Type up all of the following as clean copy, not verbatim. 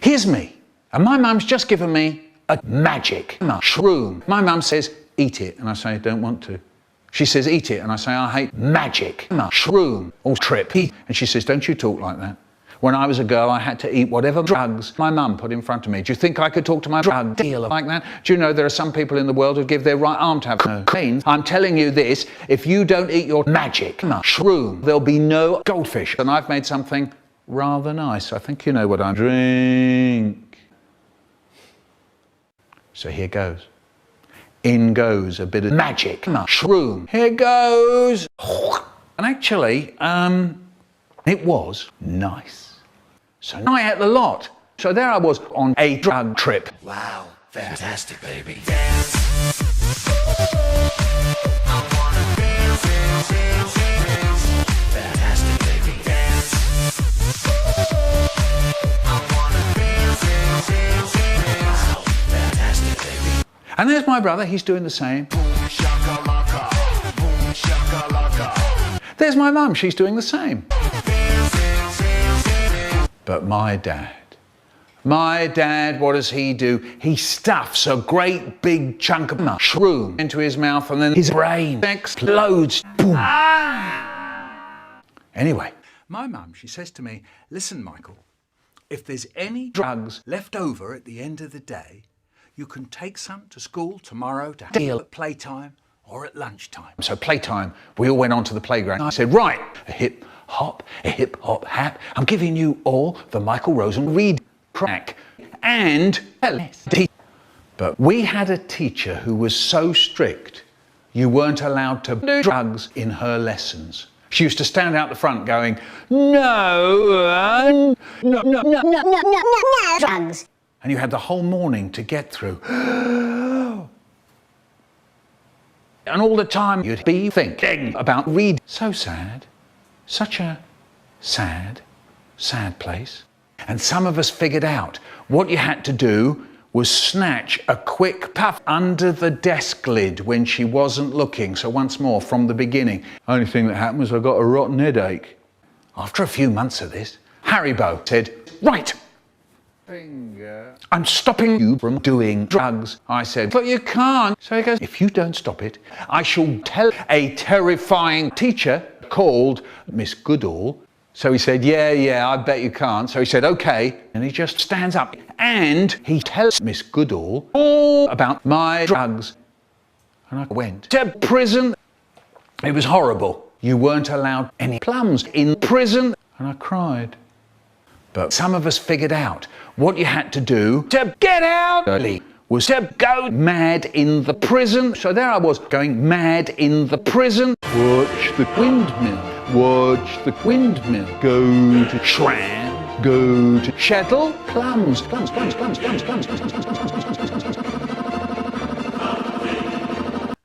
Here's me, and my mum's just given me a magic mushroom. My mum says, eat it, and I say, I don't want to. She says, eat it, and I say, I hate magic mushroom or trip. And she says, don't you talk like that. When I was a girl, I had to eat whatever drugs my mum put in front of me. Do you think I could talk to my drug dealer like that? Do you know there are some people in the world who give their right arm to have no veins? I'm telling you this, if you don't eat your magic mushroom, there'll be no goldfish. And I've made something rather nice. I think you know what I'm drink. So here goes. In goes a bit of magic mushroom. Here goes. And actually, it was nice. So I ate a lot. So there I was on a drug trip. Wow, fantastic, baby. Dance. I wanna dance, dance, dance, dance. Fantastic, baby. Dance. I wanna dance, dance, dance, dance. Wow, fantastic, baby. And there's my brother, he's doing the same. Boom shakalaka, boom shakalaka. There's my mum, she's doing the same. But my dad, what does he do? He stuffs a great big chunk of mushroom into his mouth and then his brain explodes. Boom. Anyway, my mum, she says to me, listen, Michael, if there's any drugs left over at the end of the day, you can take some to school tomorrow to deal at playtime or at lunchtime. So playtime, we all went onto the playground. I said, right, a hip hop, hap. I'm giving you all the Michael Rosen read crack and LSD. But we had a teacher who was so strict, you weren't allowed to do drugs in her lessons. She used to stand out the front going, no, drugs. And you had the whole morning to get through. And all the time you'd be thinking about read. So sad. Such a sad, sad place. And some of us figured out what you had to do was snatch a quick puff under the desk lid when she wasn't looking. So once more, from the beginning. Only thing that happened was I got a rotten headache. After a few months of this, Haribo said, right, finger, I'm stopping you from doing drugs. I said, but you can't. So he goes, if you don't stop it, I shall tell a terrifying teacher called Miss Goodall. So he said, yeah, I bet you can't. So he said, okay. And he just stands up and he tells Miss Goodall all about my drugs. And I went to prison. It was horrible. You weren't allowed any plums in prison. And I cried. But some of us figured out what you had to do to get out early was to go mad in the prison. So there I was going mad in the prison. Watch the windmill. Watch the windmill. Go to Shram. Go to Shettle. Plums. Plums.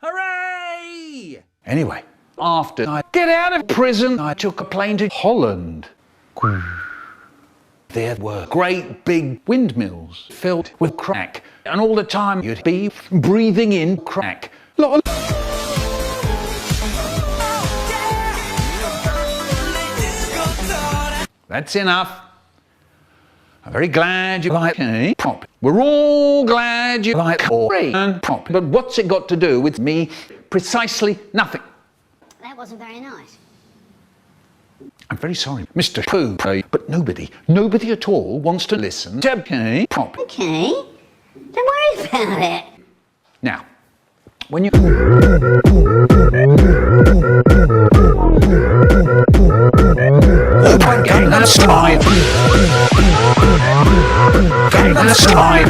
Hooray! Anyway, after I get out of prison, I took a plane to Holland. There were great big windmills filled with crack. And all the time you'd be breathing in crack. That's enough. I'm very glad you like pop. We're all glad you like and pop. But what's it got to do with me? Precisely nothing. That wasn't very nice. I'm very sorry, Mr. Pooh, but nobody at all wants to listen to pop. Okay, don't worry about it. Now, when you... Open Gangnam Style. Gangnam Style.